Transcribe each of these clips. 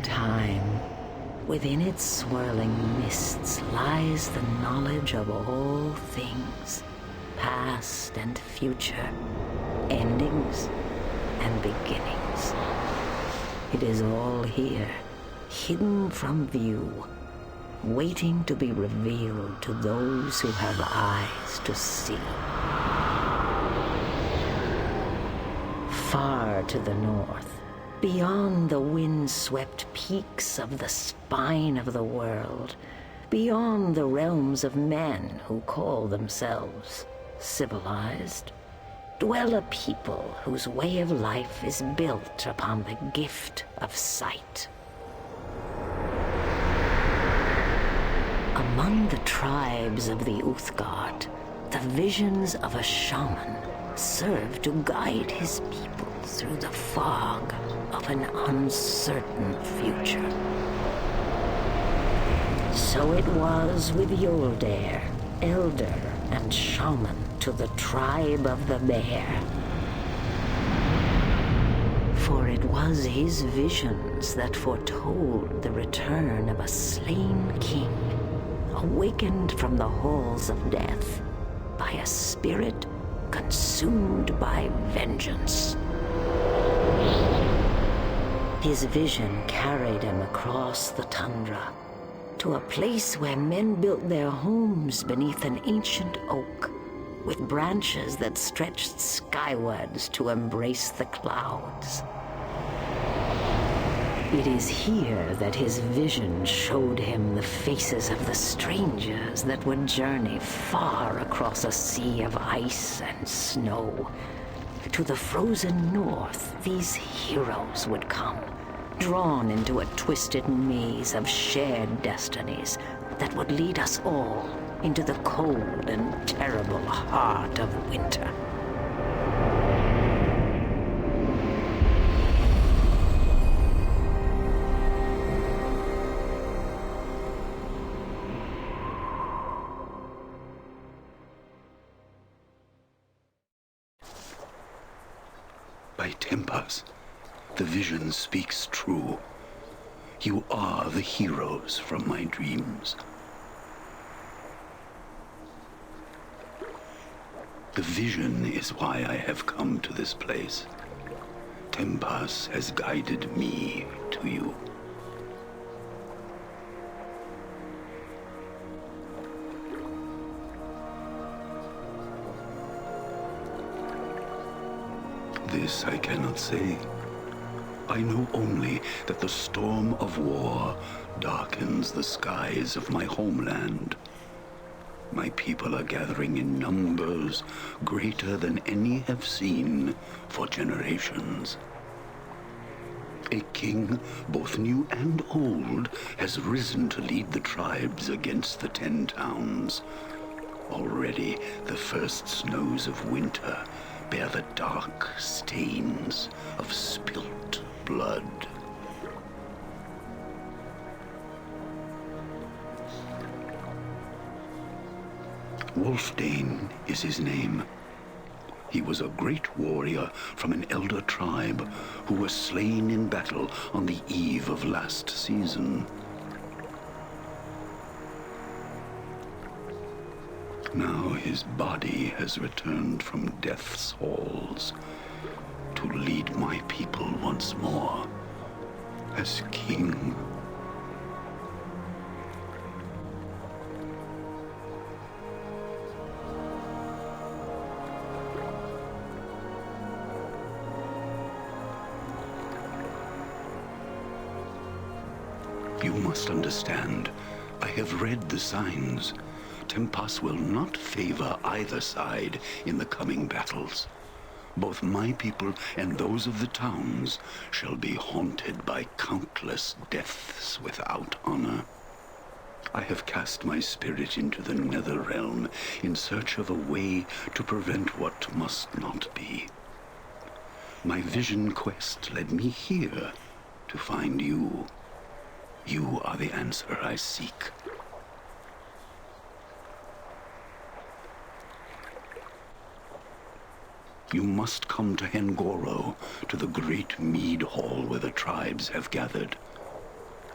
time, within its swirling mists lies the knowledge of all things, past and future, endings and beginnings. It is all here, hidden from view, waiting to be revealed to those who have eyes to see. Far to the north, beyond the wind-swept peaks of the spine of the world, beyond the realms of men who call themselves civilized, dwell a people whose way of life is built upon the gift of sight. Among the tribes of the Uthgard, the visions of a shaman serve to guide his people through the fog of an uncertain future. So it was with Yoldair, elder and shaman to the tribe of the Bear. For it was his visions that foretold the return of a slain king, awakened from the halls of death by a spirit consumed by vengeance. His vision carried him across the tundra to a place where men built their homes beneath an ancient oak with branches that stretched skywards to embrace the clouds. It is here that his vision showed him the faces of the strangers that would journey far across a sea of ice and snow. To the frozen north, these heroes would come, drawn into a twisted maze of shared destinies that would lead us all into the cold and terrible heart of winter. By Tempus, the vision speaks true. You are the heroes from my dreams. The vision is why I have come to this place. Tempus has guided me to you. This I cannot say. I know only that the storm of war darkens the skies of my homeland. My people are gathering in numbers greater than any have seen for generations. A king, both new and old, has risen to lead the tribes against the 10 towns. Already the first snows of winter bear the dark stains of spilt blood. Wolfdane is his name. He was a great warrior from an elder tribe who was slain in battle on the eve of last season. Now his body has returned from death's halls to lead my people once more as king. You must understand, I have read the signs. Tempus will not favor either side in the coming battles. Both my people and those of the towns shall be haunted by countless deaths without honor. I have cast my spirit into the nether realm in search of a way to prevent what must not be. My vision quest led me here to find you. You are the answer I seek. You must come to Hengoro, to the great mead hall where the tribes have gathered.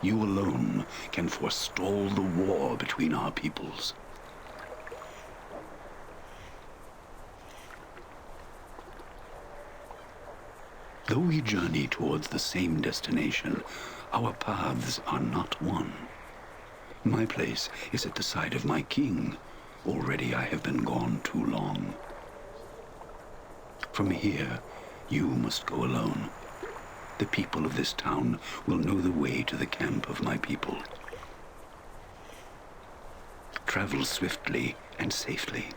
You alone can forestall the war between our peoples. Though we journey towards the same destination, our paths are not one. My place is at the side of my king. Already I have been gone too long. From here, you must go alone. The people of this town will know the way to the camp of my people. Travel swiftly and safely.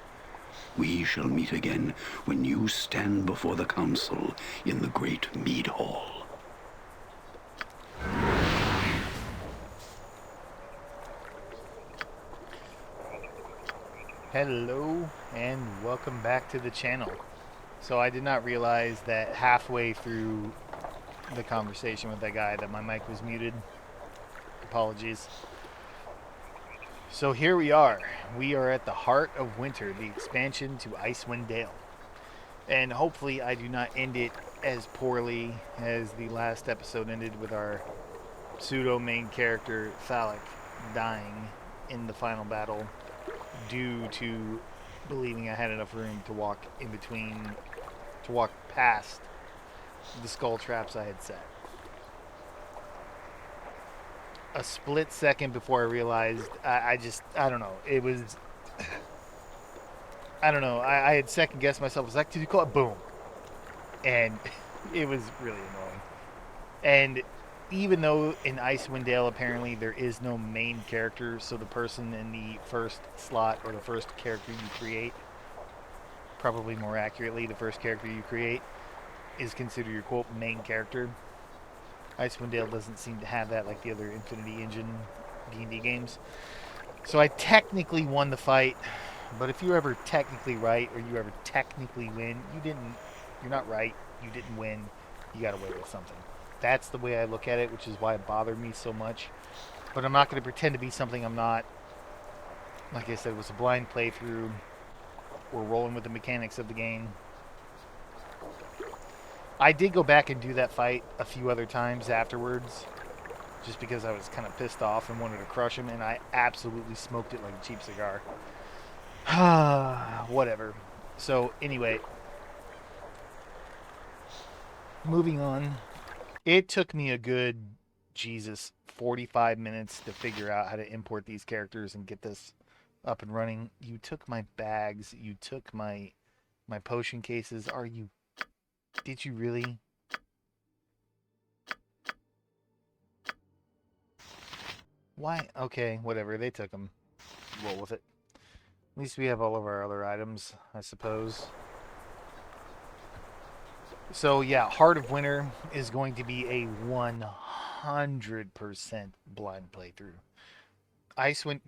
We shall meet again when you stand before the council in the great mead hall. Hello and welcome back to the channel. So I did not realize that halfway through the conversation with that guy that my mic was muted. Apologies. So here we are. We are at the heart of winter, the expansion to Icewind Dale. And hopefully I do not end it as poorly as the last episode ended with our pseudo main character Thalic dying in the final battle due to believing I had enough room to walk in between, to walk past the skull traps I had set. A split second before I realized, I don't know, it was, I don't know, I had second guessed myself. I was like, did you call it? Boom. And it was really annoying. And even though in Icewind Dale apparently there is no main character, so the person in the first slot or the first character you create, probably more accurately, the first character you create is considered your quote main character. Icewind Dale doesn't seem to have that like the other Infinity Engine D&D games. So I technically won the fight, but if you're ever technically right or you ever technically win, you're not right, you didn't win, you got away with something. That's the way I look at it, which is why it bothered me so much. But I'm not going to pretend to be something I'm not. Like I said, it was a blind playthrough. We're rolling with the mechanics of the game. I did go back and do that fight a few other times afterwards, just because I was kind of pissed off and wanted to crush him, and I absolutely smoked it like a cheap cigar. Whatever. So, anyway, moving on. It took me a good, 45 minutes to figure out how to import these characters and get this up and running. You took my bags. You took my potion cases. Did you really? Why? Okay, whatever. They took them. Roll with it. At least we have all of our other items, I suppose. So yeah, Heart of Winter is going to be a 100% blind playthrough. Icewind...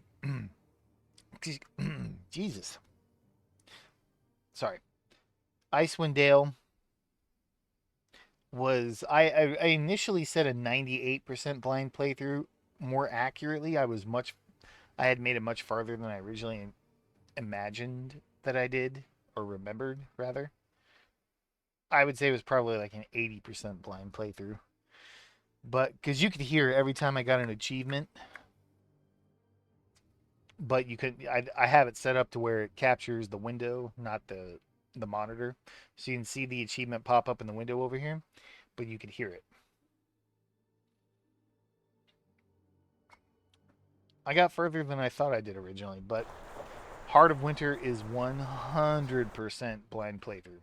Jesus. Sorry. Icewind Dale was... I initially said a 98% blind playthrough. More accurately, I had made it much farther than I originally imagined that I did, or remembered, rather. I would say it was probably like an 80% blind playthrough. But, because you could hear every time I got an achievement, but you could, I have it set up to where it captures the window, not the monitor. So you can see the achievement pop up in the window over here, but you could hear it. I got further than I thought I did originally, but Heart of Winter is 100% blind playthrough.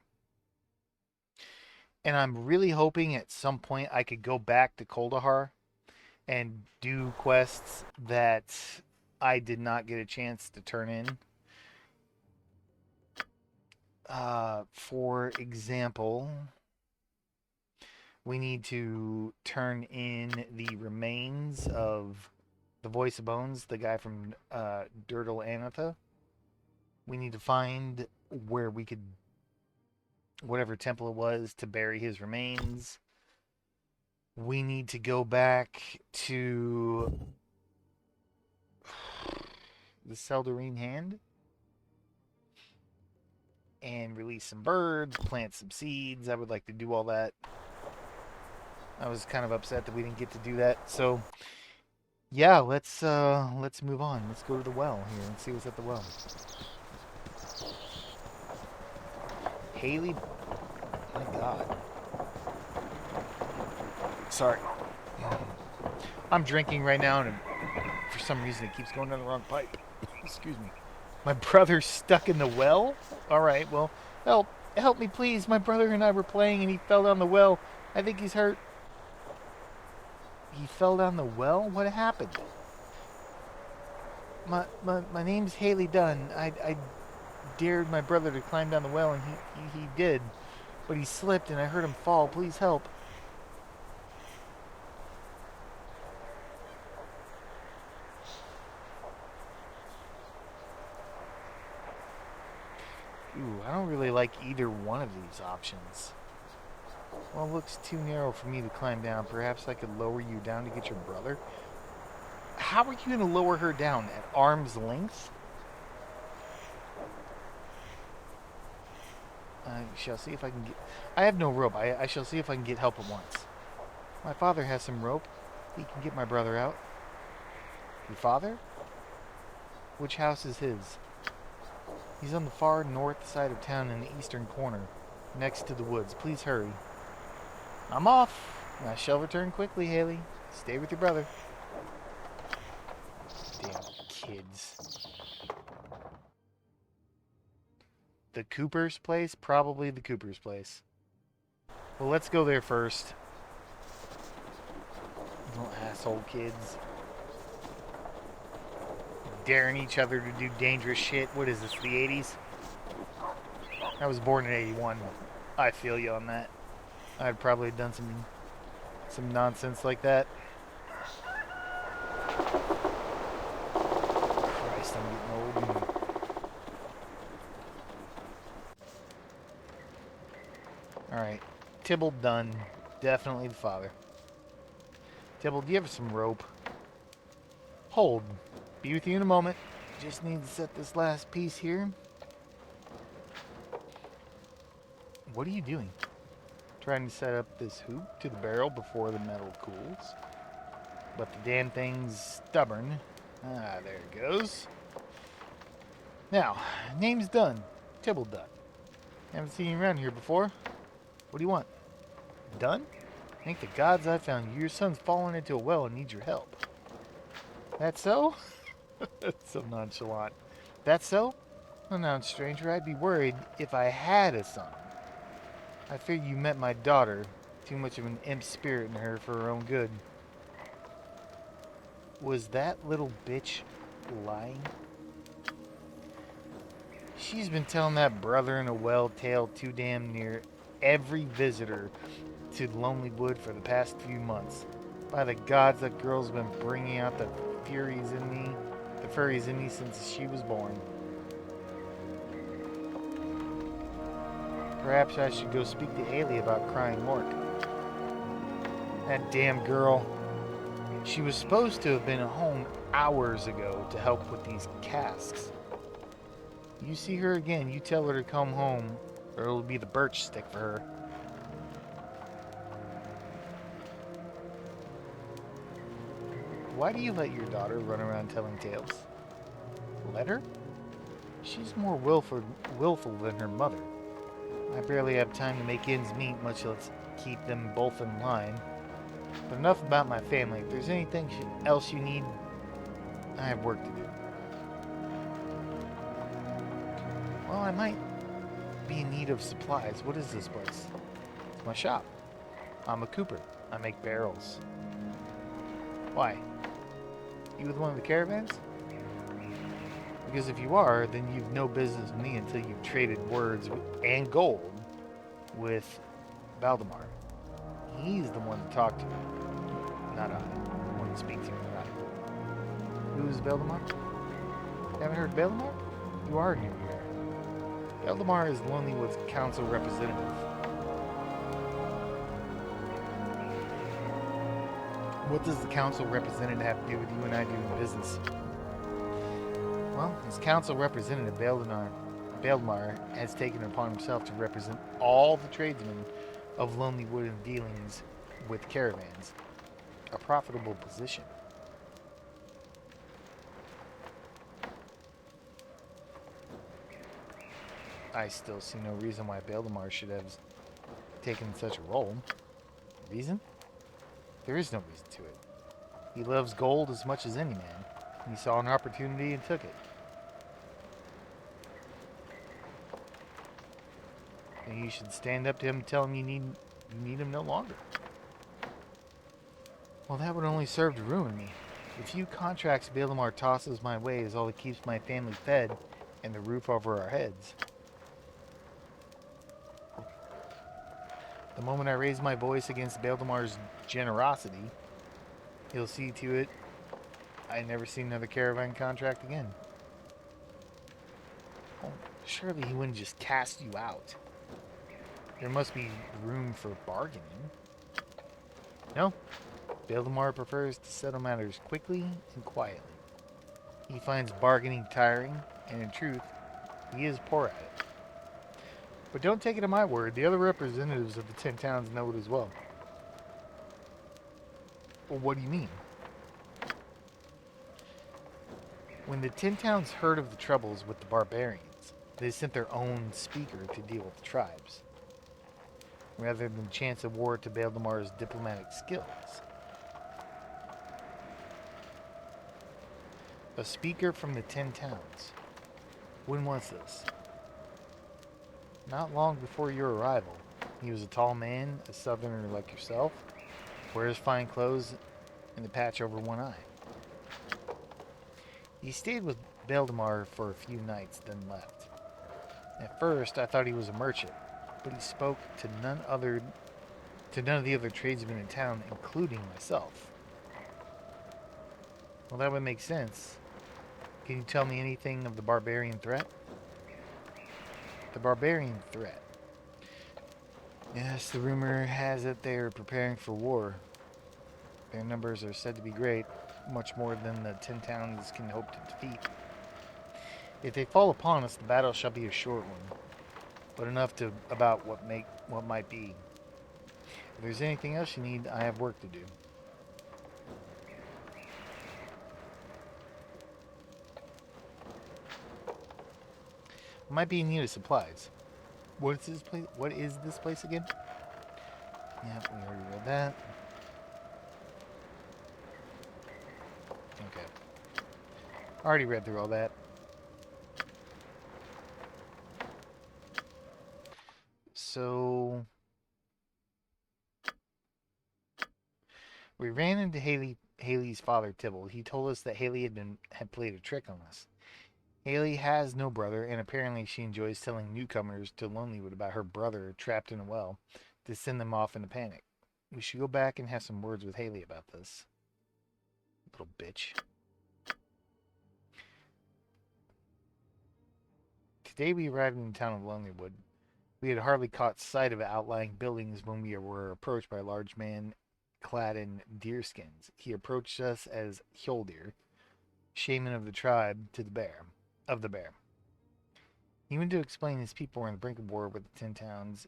And I'm really hoping at some point I could go back to Kuldahar and do quests that I did not get a chance to turn in. For example, we need to turn in the remains of the Voice of Bones, the guy from Dirtle Anatha. We need to find where we could, whatever temple it was, to bury his remains. We need to go back to the Seldarine Hand and release some birds, plant some seeds. I would like to do all that. I was kind of upset that we didn't get to do that. So Yeah, let's move on. Let's go to the well here and see what's at the well. Haley, my God. Sorry. I'm drinking right now, and for some reason it keeps going down the wrong pipe. Excuse me. My brother's stuck in the well? Alright, well, help. Help me, please. My brother and I were playing, and he fell down the well. I think he's hurt. He fell down the well? What happened? My name's Haley Dunn. I dared my brother to climb down the well, and he did. But he slipped, and I heard him fall. Please help. Ooh, I don't really like either one of these options. Well, it looks too narrow for me to climb down. Perhaps I could lower you down to get your brother? How are you going to lower her down? At arm's length? I shall see if I can get... I have no rope. I shall see if I can get help at once. My father has some rope. He can get my brother out. Your father? Which house is his? He's on the far north side of town in the eastern corner, next to the woods. Please hurry. I'm off. I shall return quickly, Haley. Stay with your brother. Damn kids. The Cooper's place? Probably the Cooper's place. Well, let's go there first. Little asshole kids. Daring each other to do dangerous shit. What is this, the 80s? I was born in 81. I feel you on that. I'd probably done some nonsense like that. Christ, I'm getting old. Alright. Tybalt Dunn. Definitely the father. Tybalt, do you have some rope? Hold. Be with you in a moment. Just need to set this last piece here. What are you doing? Trying to set up this hoop to the barrel before the metal cools. But the damn thing's stubborn. Ah, there it goes. Now, name's Dunn. Tybalt Dunn. Haven't seen you around here before. What do you want? Dunn? Thank the gods I found you. Your son's fallen into a well and needs your help. That so? That's so nonchalant. That so? Well, now, stranger, I'd be worried if I had a son. I fear you met my daughter. Too much of an imp spirit in her for her own good. Was that little bitch lying? She's been telling that brother in a well tale too damn near every visitor to Lonely Wood for the past few months. By the gods, that girl's been bringing out the furries in me since she was born. Perhaps I should go speak to Ailey about crying Mork. That damn girl. She was supposed to have been at home hours ago to help with these casks. You see her again, you tell her to come home, or it'll be the birch stick for her. Why do you let your daughter run around telling tales? Let her? She's more willful than her mother. I barely have time to make ends meet, much less keep them both in line. But enough about my family. If there's anything else you need, I have work to do. Well, I might be in need of supplies. What is this place? It's my shop. I'm a cooper. I make barrels. Why? You with one of the caravans? Because if you are, then you've no business with me until you've traded words and gold with Valdemar. He's the one to talk to, not I. The one to speak to, not I. Who's Valdemar? Haven't heard of Valdemar? You are new here. Valdemar is Lonelywood's council representative. What does the council representative have to do with you and I doing business? Well, as council representative, Valdemar has taken it upon himself to represent all the tradesmen of Lonelywood in dealings with caravans. A profitable position. I still see no reason why Baldemar should have taken such a role. Reason? There is no reason to it. He loves gold as much as any man. He saw an opportunity and took it. And you should stand up to him and tell him you need him no longer. Well, that would only serve to ruin me. The few contracts Baldemar tosses my way is all that keeps my family fed and the roof over our heads. The moment I raise my voice against Baldemar's generosity, he'll see to it I never see another caravan contract again. Well, surely he wouldn't just cast you out. There must be room for bargaining. No, Baldemar prefers to settle matters quickly and quietly. He finds bargaining tiring, and in truth, he is poor at it. But don't take it to my word, the other representatives of the 10 towns know it as well. Well, what do you mean? When the 10 towns heard of the troubles with the barbarians, they sent their own speaker to deal with the tribes, rather than chance a war to Baldemar's diplomatic skills. A speaker from the 10 towns. When was this? Not long before your arrival. He was a tall man, a southerner like yourself, wears fine clothes and a patch over one eye. He stayed with Baldemar for a few nights, then left. At first, I thought he was a merchant, but he spoke to none of the other tradesmen in town, including myself. Well, that would make sense. Can you tell me anything of the barbarian threat? The barbarian threat. Yes, the rumor has it they are preparing for war. Their numbers are said to be great, much more than the 10 towns can hope to defeat. If they fall upon us, the battle shall be a short one, but enough to about what might be. If there's anything else you need, I have work to do. I might be in need of supplies. What is this place? What is this place again? Yep, we already read that. Okay. Already read through all that. So we ran into Haley's father, Tybalt. He told us that Haley had played a trick on us. Haley has no brother, and apparently she enjoys telling newcomers to Lonelywood about her brother trapped in a well to send them off in a panic. We should go back and have some words with Haley about this. Little bitch. Today we arrived in the town of Lonelywood. We had hardly caught sight of outlying buildings when we were approached by a large man clad in deerskins. He approached us as Hjoldir, shaman of the tribe of the bear. He went to explain his people were on the brink of war with the 10 towns,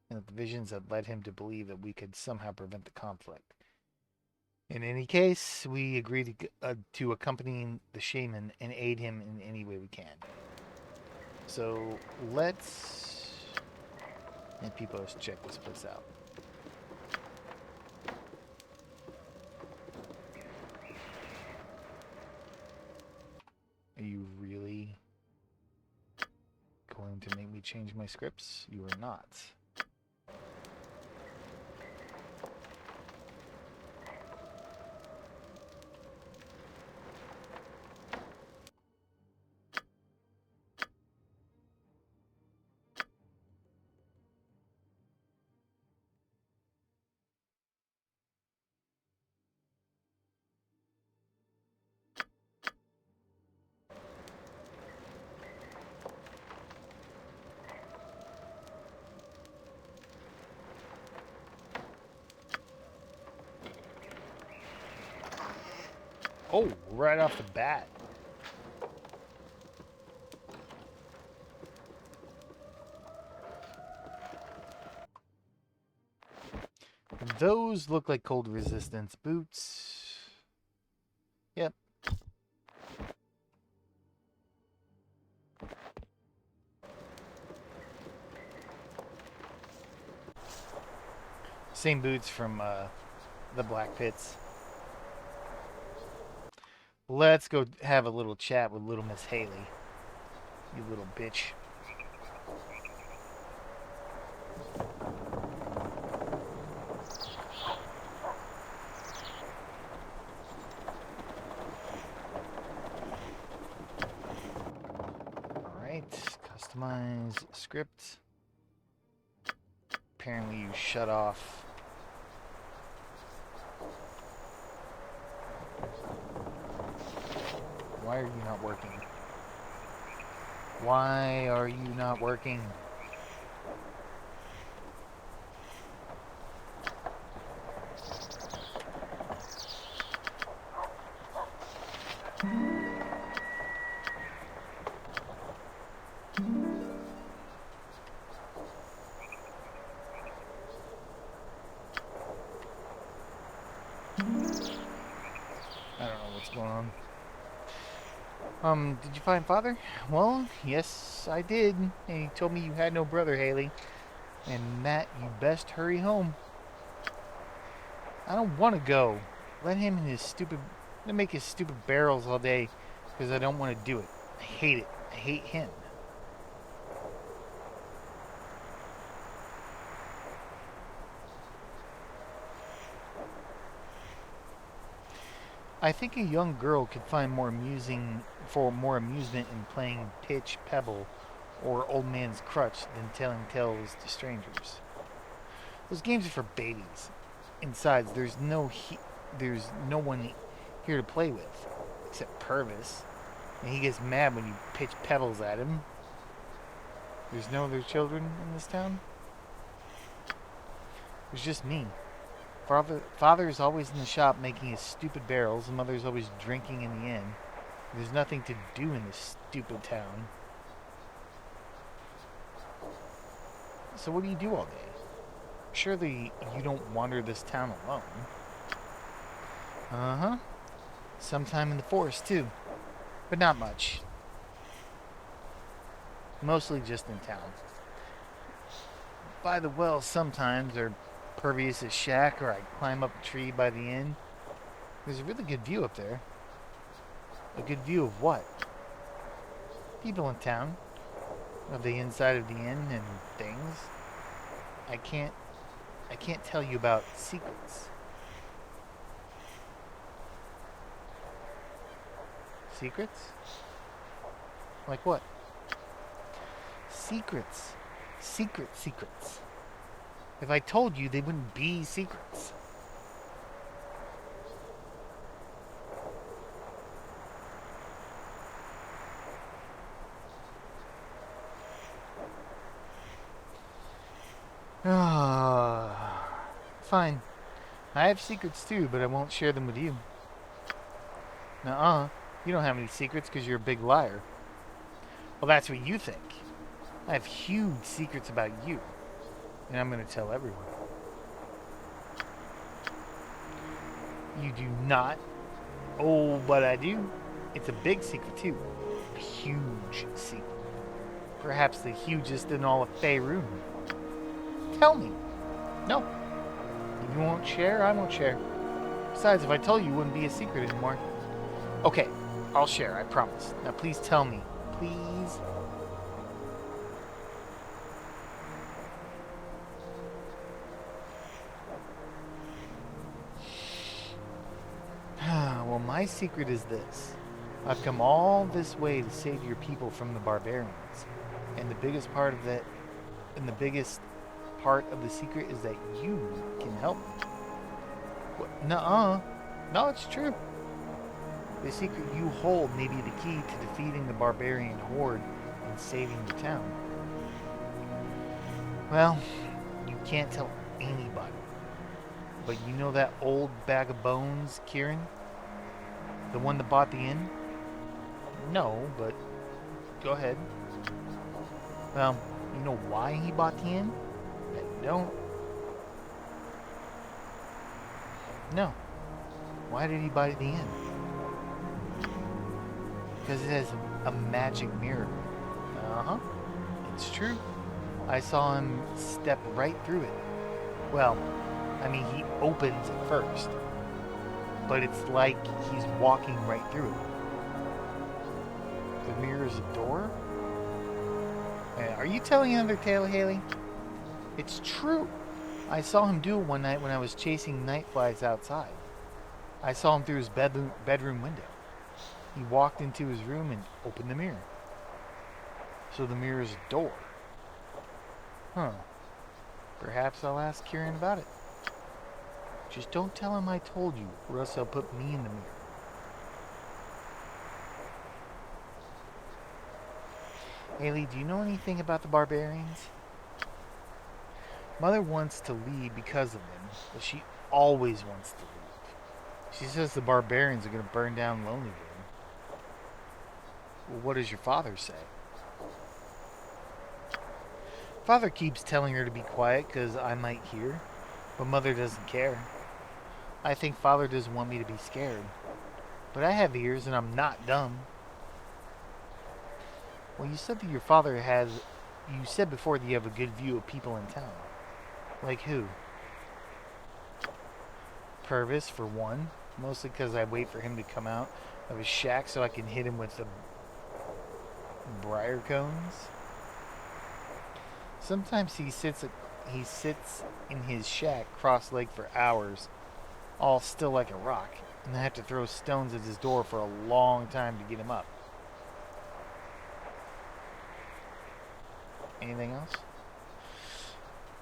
and that the visions had led him to believe that we could somehow prevent the conflict. In any case, we agreed to accompany the shaman and aid him in any way we can. So let's check this place out. Are you really going to make me change my scripts? You are not. Oh, right off the bat. Those look like cold resistance boots. Yep. Same boots from the Black Pits. Let's go have a little chat with little Miss Haley. You little bitch. Alright, customize script. Apparently you shut off. Why are you not working? Why are you not working? I don't know what's going on. Did you find Father? Well, yes, I did. And he told me you had no brother, Haley. And that you best hurry home. I don't want to go. Let him and his stupid... Let him make his stupid barrels all day. Because I don't want to do it. I hate it. I hate him. I think a young girl could find more amusement in playing pitch, pebble, or old man's crutch than telling tales to strangers. Those games are for babies. And besides, there's no one here to play with, except Purvis, and he gets mad when you pitch pebbles at him. There's no other children in this town. There's just me. Father is always in the shop making his stupid barrels, and Mother's always drinking in the inn. There's nothing to do in this stupid town. So what do you do all day? Surely you don't wander this town alone. Uh-huh. Sometime in the forest, too. But not much. Mostly just in town. By the well sometimes, or Pervious's shack, or I climb up a tree by the inn. There's a really good view up there. A good view of what? People in town. Of the inside of the inn and things. I can't tell you about secrets. Secrets? Like what? Secrets. Secrets. If I told you, they wouldn't be secrets. Fine. I have secrets too, but I won't share them with you. Nuh-uh. You don't have any secrets because you're a big liar. Well, that's what you think. I have huge secrets about you. And I'm going to tell everyone. You do not. Oh, but I do. It's a big secret, too. A huge secret. Perhaps the hugest in all of Faerun. Tell me. No. If you won't share, I won't share. Besides, if I told you, it wouldn't be a secret anymore. Okay, I'll share, I promise. Now please tell me. Please. Well, my secret is this. I've come all this way to save your people from the barbarians. And the biggest part of that, and the biggest part of the secret is that you can help me. What? Nuh-uh. No, it's true. The secret you hold may be the key to defeating the barbarian horde and saving the town. Well, you can't tell anybody. But you know that old bag of bones, Kieran? The one that bought the inn? No, but go ahead. Well, you know why he bought the inn? I don't. No. Why did he buy the inn? Because it has a magic mirror. Uh-huh. It's true. I saw him step right through it. Well, I mean, he opens it first, but it's like he's walking right through it. The mirror is a door? Are you telling another tale, Haley? It's true. I saw him do it one night when I was chasing night flies outside. I saw him through his bedroom window. He walked into his room and opened the mirror. So the mirror is a door. Huh. Perhaps I'll ask Kieran about it. Just don't tell him I told you, or else he'll put me in the mirror. Haley, do you know anything about the barbarians? Mother wants to leave because of them, but she always wants to leave. She says the barbarians are going to burn down Lonelywood. Well, what does your father say? Father keeps telling her to be quiet because I might hear, but Mother doesn't care. I think Father doesn't want me to be scared, but I have ears and I'm not dumb. Well, you said that your father has... You said before that you have a good view of people in town. Like who? Purvis, for one. Mostly because I wait for him to come out of his shack so I can hit him with the briar cones. Sometimes he sits in his shack cross-legged for hours, all still like a rock, and I have to throw stones at his door for a long time to get him up. Anything else?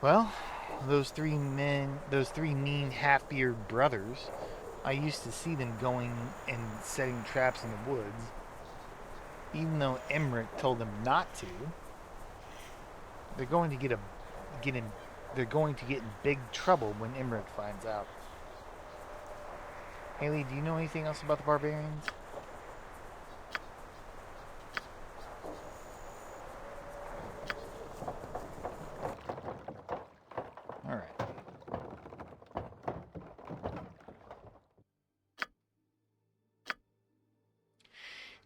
Well, those three mean half-beard brothers, I used to see them going and setting traps in the woods. Even though Emmerich told them not to, they're going to get in big trouble when Emmerich finds out. Haley, do you know anything else about the barbarians?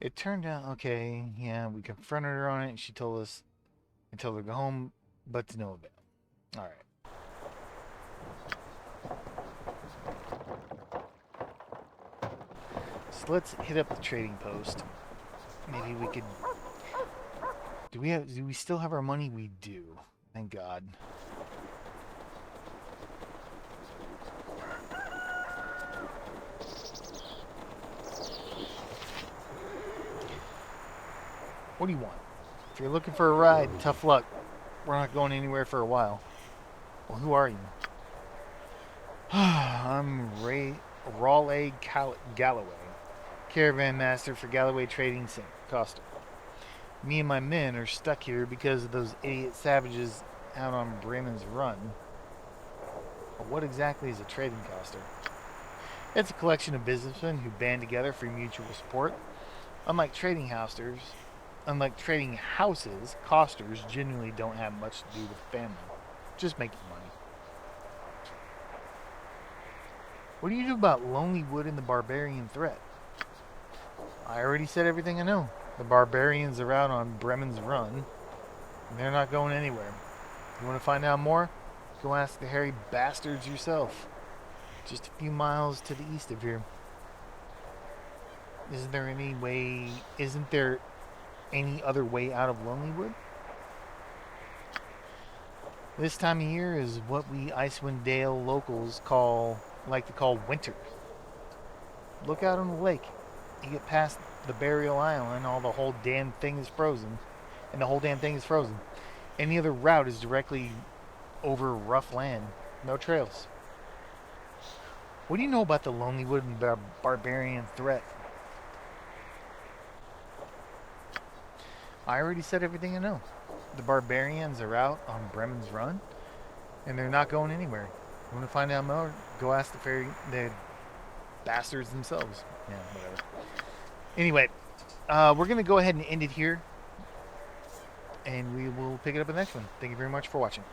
It turned out, okay, yeah, we confronted her on it, and she told us, and told her to go home, but to no avail. Alright. So let's hit up the trading post. Maybe we could... Do we still have our money? We do. Thank God. What do you want? If you're looking for a ride, tough luck. We're not going anywhere for a while. Well, who are you? I'm Raleigh Galloway, caravan master for Galloway Trading Coster. Me and my men are stuck here because of those idiot savages out on Bremen's Run. But what exactly is a trading coster? It's a collection of businessmen who band together for mutual support. Unlike trading houses, costers genuinely don't have much to do with family. Just making money. What do you do about Lonelywood and the barbarian threat? I already said everything I know. The barbarians are out on Bremen's Run, and they're not going anywhere. You want to find out more? Go ask the hairy bastards yourself. Just a few miles to the east of here. Isn't there any other way out of Lonelywood? This time of year is what we Icewind Dale locals like to call winter. Look out on the lake. You get past the burial island, the whole damn thing is frozen. Any other route is directly over rough land. No trails. What do you know about the Lonelywood and barbarian threat? I already said everything I know. The barbarians are out on Bremen's Run, and they're not going anywhere. You want to find out more? Go ask the bastards themselves. Yeah, whatever. Anyway, we're going to go ahead and end it here, and we will pick it up in the next one. Thank you very much for watching.